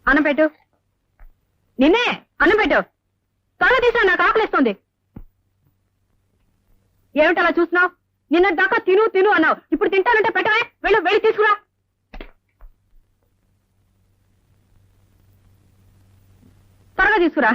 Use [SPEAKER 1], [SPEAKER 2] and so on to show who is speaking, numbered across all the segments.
[SPEAKER 1] అన్నం పెట్టు. నిన్నే అన్నం పెట్టు. త్వరగా తీసా, నాకు ఆకలిస్తుంది. ఏమిటలా చూస్తున్నావు? నిన్న దాకా తిను తిను అన్నావు, ఇప్పుడు తింటానంటే పెట్టవే. వెళ్ళు, వెళ్ళి తీసుకురా. త్వరగా తీసుకురా.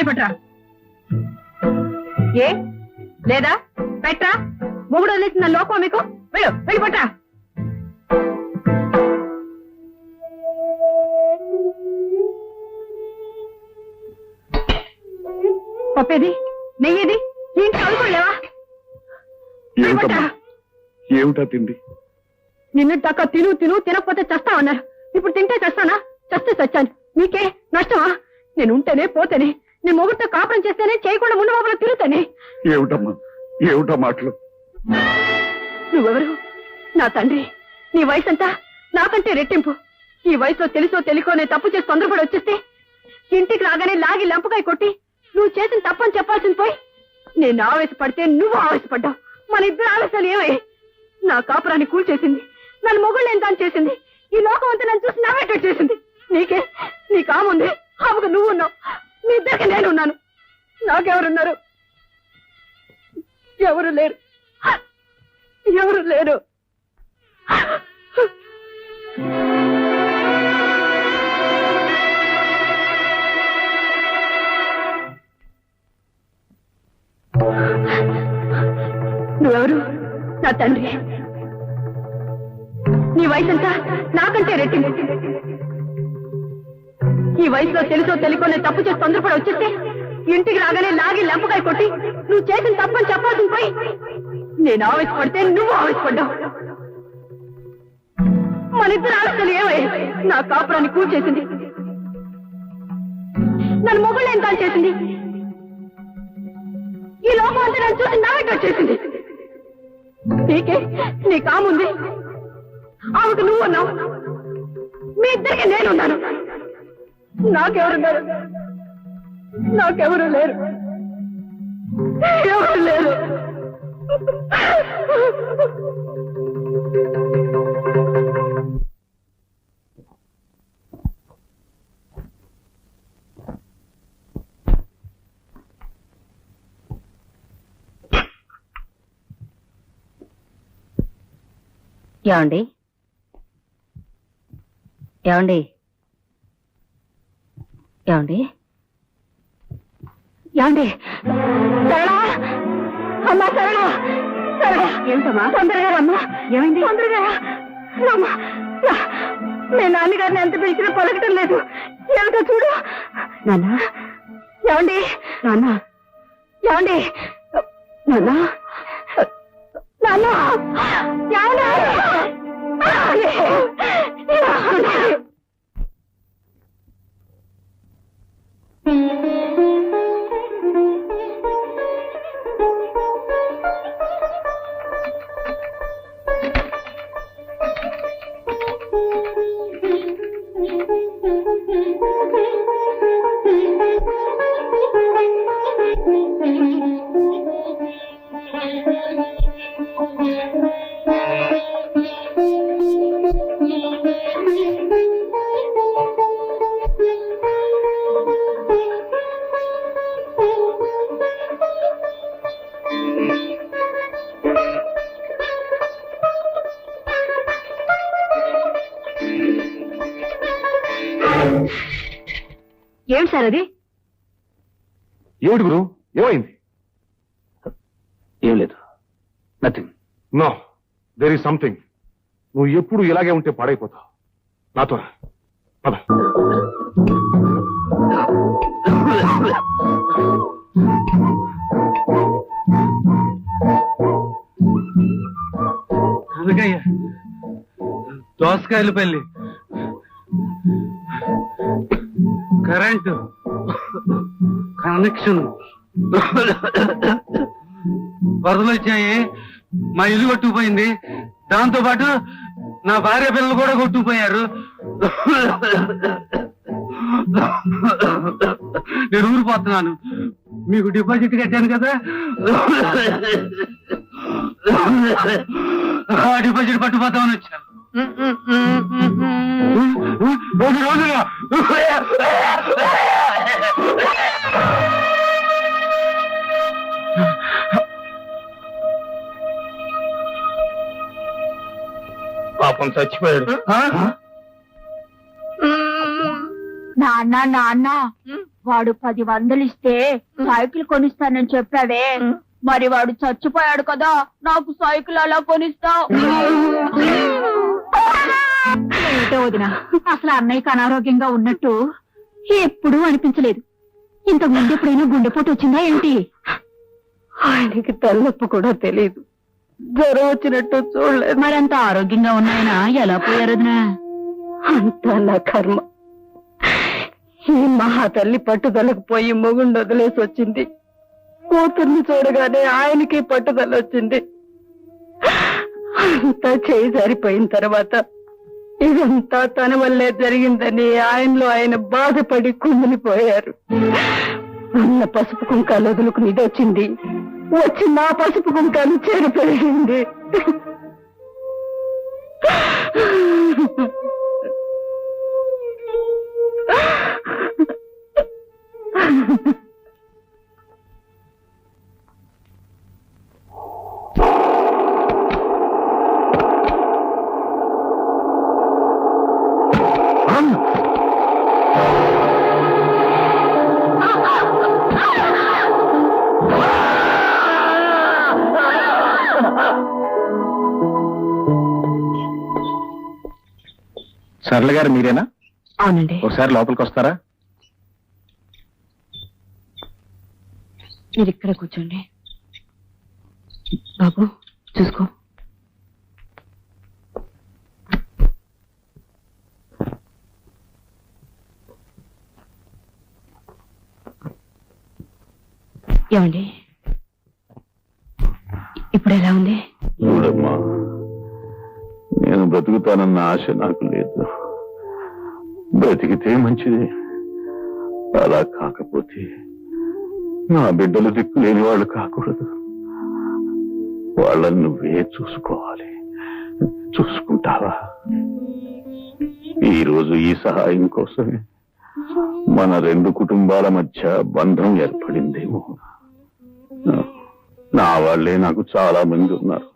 [SPEAKER 1] పట్రా. ఏ లేదా? పెట్రా. మొగుడు వదిలేసిన లోకం మీకు. వెళ్ళు, వెళ్ళి పట్రా. పప్పేది, నెయ్యేది, ఏంటి చదువుకోలేవా?
[SPEAKER 2] ఏమిటా తిండి?
[SPEAKER 1] నిన్న దాకా తిను తిను, తినకపోతే చస్తావన్నారు. ఇప్పుడు తింటే చస్తానా? చస్తే చచ్చాను. నీకే నష్టమా? నేను ఉంటేనే పోతేనే, నీ మొగుడితో కాపురం చేస్తేనే, చేయకుండా ముందు బాబులో తిరుగుతానే.
[SPEAKER 2] ఏమిటమ్మా, ఏమిటా మాటలు?
[SPEAKER 1] నువ్వెవరు? నా తండ్రి. నీ వయసు అంతా నాకంటే రెట్టింపు. ఈ వయసులో తెలుసో తెలియకో నేను తప్పు చేసి తొందరపడి వచ్చేస్తే ఇంటికి రాగానే లాగి లంపకాయ కొట్టి నువ్వు చేసిన తప్పని చెప్పాల్సింది పోయి నేను ఆవేశపడితే నువ్వు ఆవేశపడ్డావు. మన ఇద్దరు ఆవేశాలు ఏమై నా కాపురాన్ని కూల్చేసింది. నన్ను మొగుళ్ళు ఎంత చేసింది. ఈ లోకం అంతా నన్ను చూసి నవ్వేటట్టు చేసింది. నీకే నీ కాముంది, ఆమెకు నువ్వు ఉన్నావు. మీ ఇద్దరికి నేను ఉన్నాను. నాకెవరున్నారు? ఎవరు లేరు, ఎవరు లేరు. నువ్వెవరు? నా తండ్రి. నీ వయసంతా నాకంటే రెట్టింది. ఈ వయసులో తెలుసో తెలియకో నేను తప్పు చేసి తొందరపడి వచ్చేస్తే ఇంటికి రాగానే లాగి లంపకాయ కొట్టి నువ్వు చేసిన తప్పని చెప్పాల్సింది పోయి నేను ఆవేశపడితే నువ్వు ఆవేశపడ్డావు. మన ఇద్దరు ఆలోచనలు ఏమై నా కాపురాన్ని కూల్చేసింది. నన్ను మొగుళ్ళు ఎంత చేసింది. ఈ లోకం అంతా నన్ను చూసి నవ్వేటట్టు చేసింది. నీకే నీ కాముంది, ఆమెకు నువ్వు ఉన్నావు. మీ ఇద్దరికి నేనున్నాను. నాకెవరున్నారు? నాకెవరు లేరు, ఎవరు లేరు. ఏమండి? ఏమండి? ఏమండి? ఏమండి? సరళా, అమ్మా సరళ, సరళ. ఏమిటమ్మా? తొందరగా అమ్మా. ఏమైంది? తొందరగా అమ్మా. నేను నాన్నగారిని ఎంత పిలిచినా పలకటం లేదు. ఏమిటో చూడు. నాన్న. ఏమండి? నాన్న. ఏమండి? నాన్న. నాన్న. ఏమండి? ఏమిటి సార్ అది?
[SPEAKER 3] ఏమిటి గురు, ఏమైంది?
[SPEAKER 4] ఏం లేదు, nothing.
[SPEAKER 3] No, there is something. నువ్వు ఎప్పుడు ఇలాగే ఉంటే పాడైపోతావు. నాతో రా. పద.
[SPEAKER 4] అలాగయ్యా, దోసకాయల పల్లి, కరెంటు కనెక్షన్, వరదలు వచ్చాయి, మా ఇల్లు కొట్టుకుపోయింది, దాంతో పాటు నా భార్య పిల్లలు కూడా కొట్టుకుపోయారు. నేను ఊరిపోతున్నాను. మీకు డిపాజిట్ కట్టాను కదా, ఆ డిపాజిట్ పట్టుపోతామని వచ్చాను. రోజుగా
[SPEAKER 3] పాపం చచ్చిపోయాడు.
[SPEAKER 5] నాన్న నాన్న, వాడు 10 ఇస్తే సైకిల్ కొనిస్తానని చెప్పావే, మరి వాడు చచ్చిపోయాడు కదా, నాకు సైకిల్ అలా కొనిస్తావు?
[SPEAKER 1] ఏమిటో వదినా, అసలు అన్నయ్యకి అనారోగ్యంగా ఉన్నట్టు ఎప్పుడూ అనిపించలేదు. ఇంతకు ముందు ఎప్పుడైనా గుండెపోటు వచ్చిందా ఏంటి? ఆయనకి తలనొప్పి కూడా తెలియదు, జ్వరం వచ్చినట్టు చూడలేదు. మరంత ఆరోగ్యంగా ఉన్నాయన ఎలా పోయారు వదినా? అంతా నా కర్మ. ఈ మహా తల్లి పట్టుదలకు పోయి మొగుండు వదిలేసి వచ్చింది. కూతుర్ని చూడగానే ఆయనకి పట్టుదల వచ్చింది. అంతా చేయి జారిపోయిన తర్వాత ఇదంతా తన వల్లే జరిగిందని ఆయనలో ఆయన బాధపడి కుమిలిపోయారు. అన్న పసుపు కుంకాలు వదులుకుని ఇది వచ్చింది, వచ్చి నా పసుపు కుంకాలు చేరిపోయింది.
[SPEAKER 3] సరళ గారు మీరేనా?
[SPEAKER 1] అవునండి.
[SPEAKER 3] ఒకసారి లోపలికి వస్తారా?
[SPEAKER 1] మీరు ఇక్కడ కూర్చోండి. బాబు చూసుకో. ఏమండి, ఇప్పుడు ఎలా ఉంది?
[SPEAKER 2] చూడమ్మా, నేను బ్రతుకుతానన్న ఆశ నాకు లేదు. బ్రతికితే మంచిది, అలా కాకపోతే నా బిడ్డలు దిక్కు లేని వాళ్ళు కాకూడదు. వాళ్ళని నువ్వే చూసుకోవాలి. చూసుకుంటావా? ఈ రోజు ఈ సహాయం కోసమే మన 2 కుటుంబాల మధ్య బంధం ఏర్పడిందేమో. నా వాళ్ళే నాకు చాలా మంది ఉన్నారు,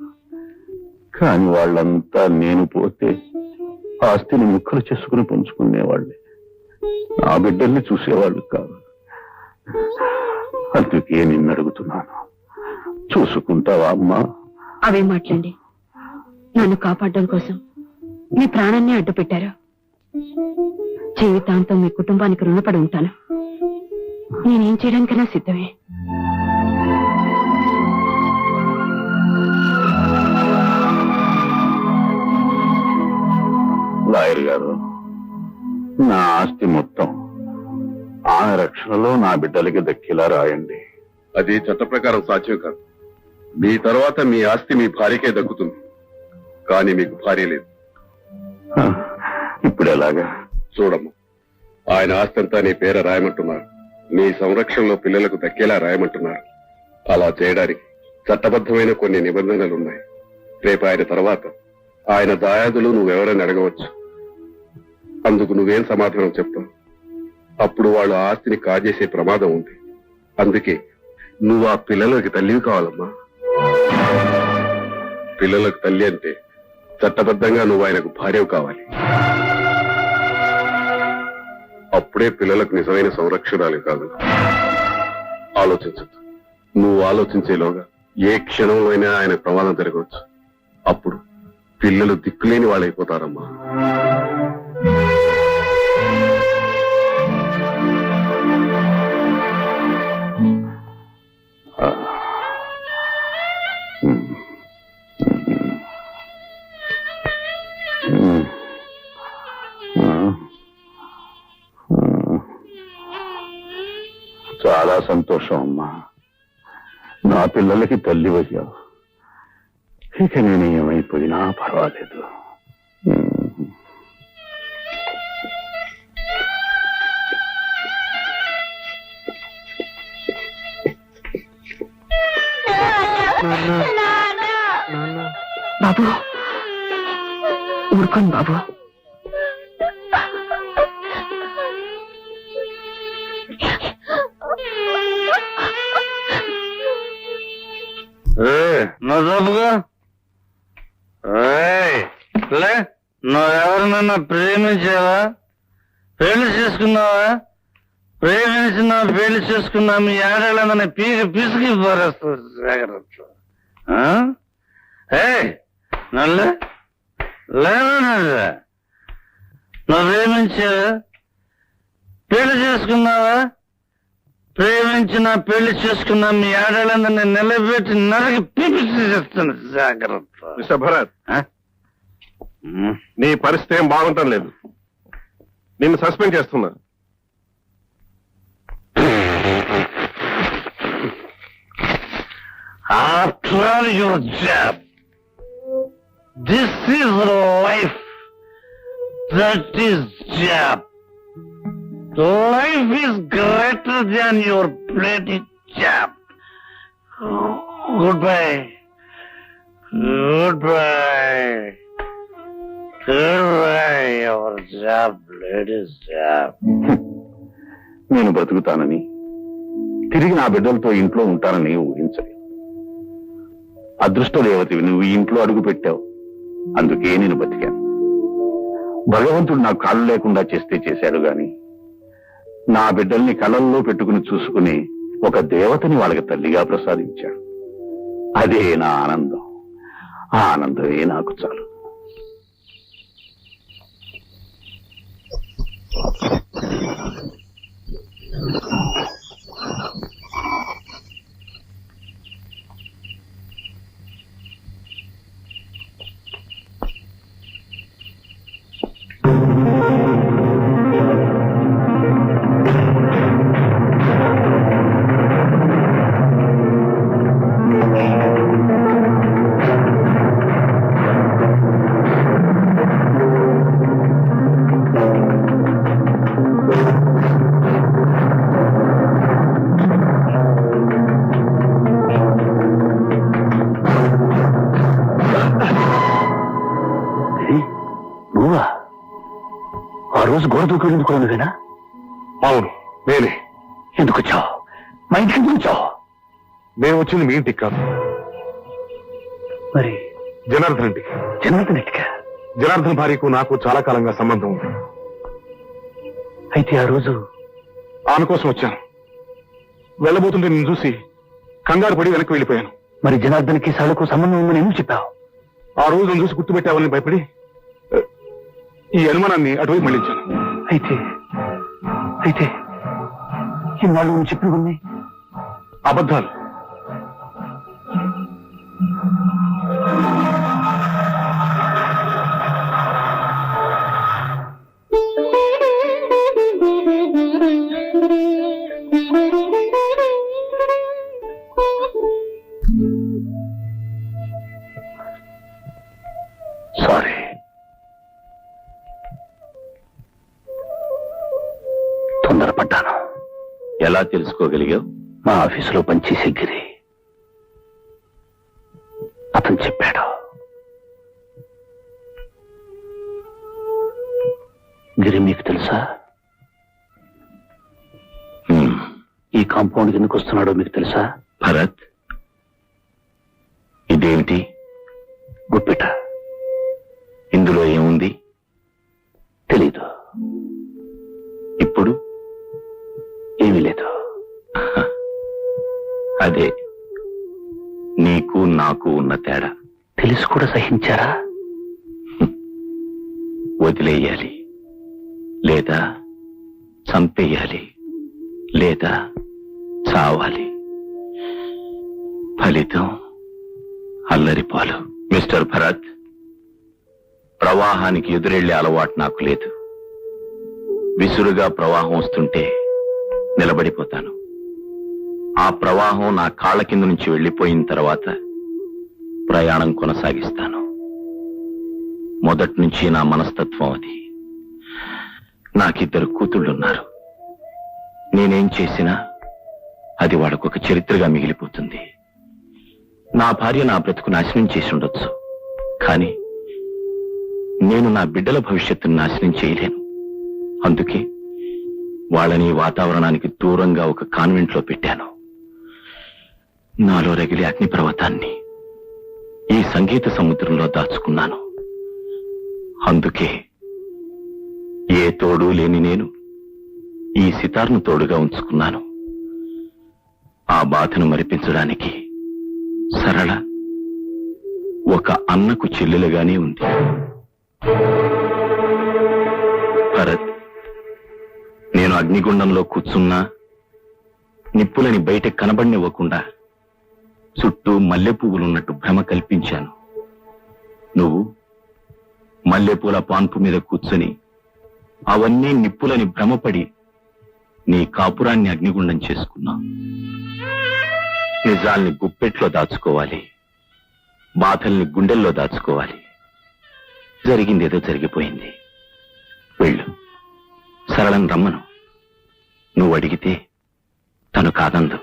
[SPEAKER 2] కానీ వాళ్ళంతా నేను పోతే ఆస్తిని ముక్కలు చేసుకుని పంచుకునేవాళ్ళే. నా బిడ్డల్ని చూసేవాళ్ళు కాదు. అందుకే నిన్ను అడుగుతున్నాను, చూసుకుంటావా అమ్మా?
[SPEAKER 1] అవే మాట్లాడండి. నన్ను కాపాడడం కోసం మీ ప్రాణాన్ని అడ్డు పెట్టారు. జీవితాంతం మీ కుటుంబానికి రుణపడి ఉంటాను. నేనేం చేయడానికైనా సిద్ధమే.
[SPEAKER 2] లాయర్ గారు, నా ఆస్తి మొత్తం ఆమె రక్షణలో నా బిడ్డలకి దక్కేలా రాయండి.
[SPEAKER 6] అది చట్ట ప్రకారం సాధ్యం కాదు. మీ తర్వాత మీ ఆస్తి మీ భార్యకే దక్కుతుంది, కానీ మీకు భార్య లేదు.
[SPEAKER 2] హ, ఇప్పుడు ఎలాగా?
[SPEAKER 6] చూడమ్మా, ఆయన ఆస్తి అంతా నీ పేర రాయమంటున్నారు. నీ సంరక్షణలో పిల్లలకు దక్కేలా రాయమంటున్నారు. అలా చేయడానికి చట్టబద్ధమైన కొన్ని నిబంధనలున్నాయి. రేపు ఆయన తర్వాత ఆయన దాయాదులు నువ్వెవరని అడగవచ్చు. అందుకు నువ్వేం సమాధానం చెప్తావు? అప్పుడు వాళ్ళు ఆస్తిని కాజేసే ప్రమాదం ఉంది. అందుకే నువ్వు ఆ పిల్లలకి తల్లివి కావాలమ్మా. పిల్లలకు తల్లి అంటే చట్టబద్ధంగా నువ్వు ఆయనకు భార్యవు కావాలి. అప్పుడే పిల్లలకు నిజమైన సంరక్షణాలు కాదు. ఆలోచించద్దు. నువ్వు ఆలోచించేలోగా ఏ క్షణంలో అయినా ఆయన ప్రమాదం జరగవచ్చు. అప్పుడు పిల్లలు దిక్కులేని వాళ్ళైపోతారమ్మా.
[SPEAKER 2] చాలా సంతోషం అమ్మా. నా పిల్లలకి తల్లి అయ్యావు. ఇక నేను ఏమైపోయినా పర్వాలేదు.
[SPEAKER 1] బాబు ఊరుకోండి బాబు.
[SPEAKER 4] నువ్వుగా నువ్వెవరినన్నా ప్రేమించావా? పెళ్లి చేసుకున్నావా? ప్రేమించినా పెళ్లి చేసుకున్నా మీ ఆడవాళ్ళందరినీ పీకి పిసికి పారేస్తారు జాగ్రత్త. నల్లే లేదా నువ్వు ప్రేమించావా? పెళ్లి చేసుకున్నావా? ప్రేమించిన పెళ్లి చేసుకున్నా మీ ఆడవాళ్ళందరినీ నిలబెట్టి నరకి పీపిసి చేస్తాను జాగ్రత్త.
[SPEAKER 3] మిస్టర్ భరత్, నీ పరిస్థితి ఏం బాగుంటం లేదు. నిన్ను సస్పెండ్ చేస్తున్నా.
[SPEAKER 4] After all your job, this is life. That is job. Life is greater than your bloody job. Goodbye. Goodbye. Goodbye, your job, ladies' job.
[SPEAKER 2] నేను బ్రతుకుతానని, తిరిగి నా బిడ్డలతో ఇంట్లో ఉంటానని ఊహించలేదు. అదృష్ట దేవతవి నువ్వు ఈ ఇంట్లో అడుగు పెట్టావు. అందుకే నేను బతికాను. భగవంతుడు నాకు కాళ్ళు లేకుండా చేస్తే చేశాడు గాని నా బిడ్డల్ని కళ్ళల్లో పెట్టుకుని చూసుకుని ఒక దేవతని వాళ్ళకి తల్లిగా ప్రసాదించాడు. అదే నా ఆనందం. ఆ ఆనందమే నాకు చాలు. నువ్వా ఆ రోజు గోడ దూకునేందుకున్నావేనా?
[SPEAKER 3] అవును, నేనే.
[SPEAKER 2] ఎందుకు వచ్చావు? మా ఇంటికి ఎందుకు వచ్చావు?
[SPEAKER 3] నేను వచ్చింది మీ ఇంటికి కాదు,
[SPEAKER 2] మరి
[SPEAKER 3] జనార్దన్ ఇంటికి.
[SPEAKER 2] జనార్దన్ ఇంటికా?
[SPEAKER 3] జనార్దన్ భార్యకు నాకు చాలా కాలంగా సంబంధం ఉంది.
[SPEAKER 2] అయితే ఆ రోజు
[SPEAKER 3] ఆమె కోసం వచ్చాను. వెళ్ళబోతుంటే నేను చూసి కంగారు పడి వెనక్కి వెళ్ళిపోయాను.
[SPEAKER 2] మరి జనార్దన్కి సాలకు సంబంధం ఉందని ఎందుకు చెప్పావు?
[SPEAKER 3] ఆ రోజు నన్ను చూసి గుర్తుపెట్టావని భయపడి ఈ అనుమానాన్ని అటువైపు మళ్ళించాను.
[SPEAKER 2] అయితే అయితే ఇన్నాళ్ళు నువ్వు చెప్పినవన్నీ
[SPEAKER 3] అబద్ధాలు.
[SPEAKER 2] సారీ. తొందరపడ్డాను. ఎలా తెలుసుకోగలిగావు? మా ఆఫీసులో పనిచేసే గిరి అతను చెప్పాడు. గిరి మీకు తెలుసా? ఈ కాంపౌండ్ ఎందుకు వస్తున్నాడో మీకు తెలుసా? భరత్, ఇదేమిటి? గుప్పిట. ఇందులో ఏముంది? తెలీదు. ఇప్పుడు అదే నీకు నాకు ఉన్న తేడా. తెలిసి కూడా సహించారా? వదిలేయాలి, లేదా చంపేయాలి, లేదా చావాలి. ఫలితం అల్లరిపాలు. మిస్టర్ భరత్, ప్రవాహానికి ఎదురెళ్లే అలవాటు నాకు లేదు. విసురుగా ప్రవాహం వస్తుంటే నిలబడిపోతాను. ఆ ప్రవాహం నా కాళ్ళ కింద నుంచి వెళ్లిపోయిన తర్వాత ప్రయాణం కొనసాగిస్తాను. మొదటి నుంచి నా మనస్తత్వం అది. నాకిద్దరు కూతుళ్ళున్నారు. నేనేం చేసినా అది వాళ్ళకొక చరిత్రగా మిగిలిపోతుంది. నా భార్య నా బ్రతుకు నాశనం చేసి ఉండొచ్చు, కానీ నేను నా బిడ్డల భవిష్యత్తును నాశనం చేయలేను. అందుకే వాళ్ళని వాతావరణానికి దూరంగా ఒక కాన్వెంట్ లో పెట్టాను. నాలో రగిలే అగ్నిపర్వతాన్ని ఈ సంగీత సముద్రంలో దాచుకున్నాను. అందుకే ఏ తోడు లేని నేను ఈ సితార్ను తోడుగా ఉంచుకున్నాను. ఆ బాధను మరిపించడానికి సరళ ఒక అన్నకు చెల్లెలుగానే ఉంది. భరత్, నేను అగ్నిగుండంలో కూర్చున్నా నిప్పులని బయట కనబడినివ్వకుండా చుట్టూ మల్లె పువ్వులున్నట్టు భ్రమ కల్పించాను. నువ్వు మల్లెపూల పాన్పు మీద కూర్చొని అవన్నీ నిప్పులని భ్రమపడి నీ కాపురాన్ని అగ్నిగుండం చేసుకున్నావు. నిజాల్ని గుప్పెట్లో దాచుకోవాలి, బాధల్ని గుండెల్లో దాచుకోవాలి. జరిగిందేదో జరిగిపోయింది. వెళ్ళు, సరళను రమ్మను. నువ్వు అడిగితే తను కాదందు.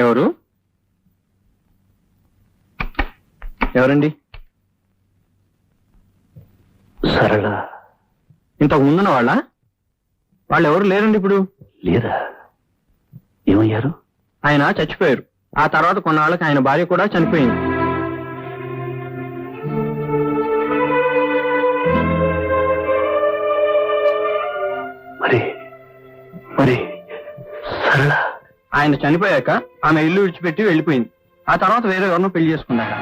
[SPEAKER 7] ఎవరు? ఎవరండి?
[SPEAKER 2] సరళ.
[SPEAKER 7] ఇంతకు ముందున్న వాళ్ళు ఎవరు లేరండి ఇప్పుడు.
[SPEAKER 2] లేదా? ఏమయ్యారు?
[SPEAKER 7] ఆయన చచ్చిపోయారు. ఆ తర్వాత కొన్నాళ్ళకి ఆయన భార్య కూడా చనిపోయింది.
[SPEAKER 2] మరి సరళ
[SPEAKER 7] ఆయన చనిపోయాక ఆమె ఇల్లు విడిచిపెట్టి వెళ్ళిపోయింది. ఆ తర్వాత వేరే ఎవరినో పెళ్లి చేసుకున్నాక.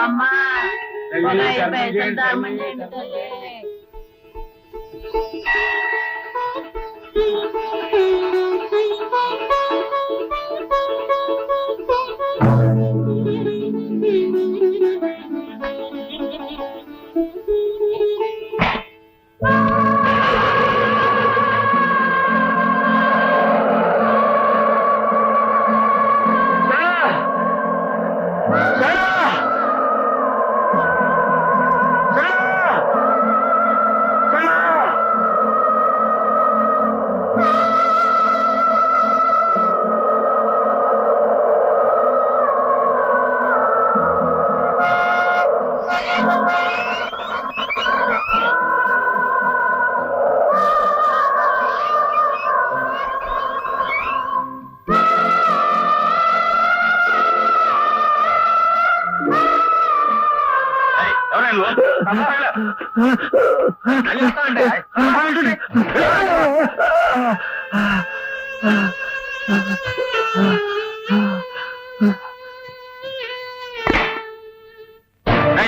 [SPEAKER 5] అమ్మా ధర్మం చేయండి తల్లి.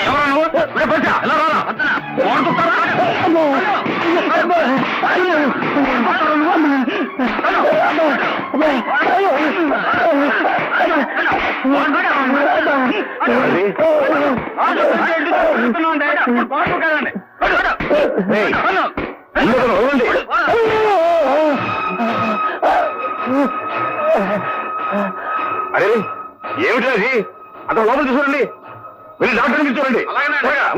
[SPEAKER 7] ఎవరు నువ్వు?
[SPEAKER 2] ఏయ్, అందరూ వదలండి. అరే ఏమిటి అది? అక్కడ లోపల చూడండి, వెళ్ళి డాక్టర్ని చూడండి. త్వరగా.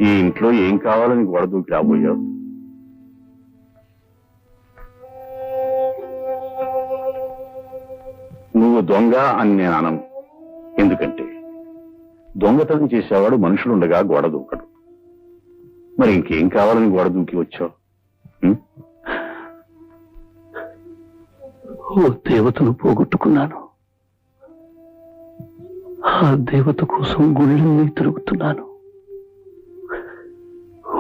[SPEAKER 2] ఈ ఇంట్లో ఏం కావాలని గొడవకి రాబోయావు? నువ్వు దొంగ అని నేను అనను. ఎందుకంటే దొంగతనం చేసేవాడు మనుషులుండగా గోడ దూకడు. మరి ఇంకేం కావాలని గోడ దూకి వచ్చావు?
[SPEAKER 8] ఓ దేవతను పోగొట్టుకున్నాను. ఆ దేవత కోసం గుడిలన్నీ తిరుగుతున్నాను.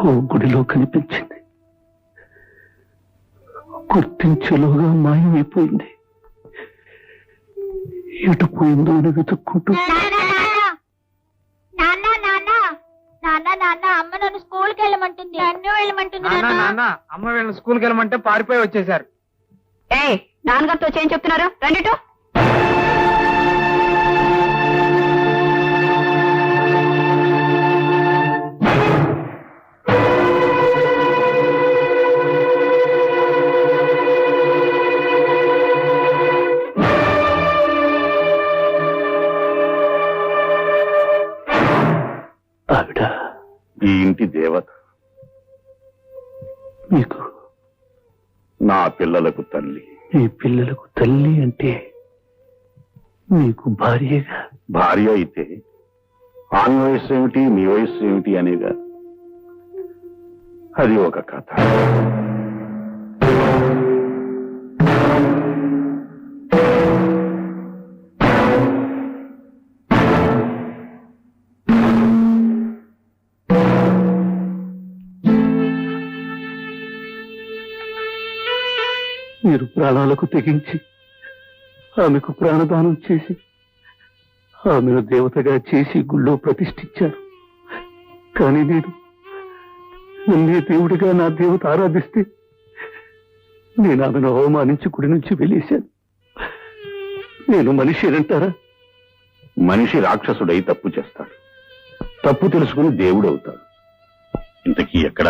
[SPEAKER 8] ఓ గుడిలో కనిపించింది, గుర్తించేలోగా మాయమైపోయింది. ఎటు పోయిందో అని వెతుక్కుంటూ
[SPEAKER 5] అమ్మ నన్ను స్కూల్కి వెళ్ళమంటుంది, నన్ను వెళ్ళమంటుంది.
[SPEAKER 4] అమ్మ వీళ్ళని స్కూల్కి వెళ్ళమంటే పారిపోయి వచ్చేసారు.
[SPEAKER 1] ఏ నాన్నగారితో ఏం చెప్తున్నారు? రండిటో.
[SPEAKER 8] ఆవిడ
[SPEAKER 2] ఈ ఇంటి దేవత,
[SPEAKER 8] మీకు,
[SPEAKER 2] నా పిల్లలకు తల్లి.
[SPEAKER 8] మీ పిల్లలకు తల్లి అంటే మీకు భార్యగా.
[SPEAKER 2] భార్య అయితే ఆమె వయస్సు ఏమిటి, మీ వయస్సు ఏమిటి అనేగా. అది ఒక కథ.
[SPEAKER 8] మీరు ప్రాణాలకు తెగించి ఆమెకు ప్రాణదానం చేసి ఆమెను దేవతగా చేసి గుళ్ళో ప్రతిష్ఠించారు. కానీ నేను నన్నే దేవుడిగా నా దేవత ఆరాధిస్తే నేను ఆమెను అవమానించి గుడి నుంచి వెళ్ళేశాను. నేను మనిషి అంటారా?
[SPEAKER 2] మనిషి రాక్షసుడై తప్పు చేస్తాడు, తప్పు తెలుసుకుని దేవుడు అవుతాడు. ఇంతకీ ఎక్కడ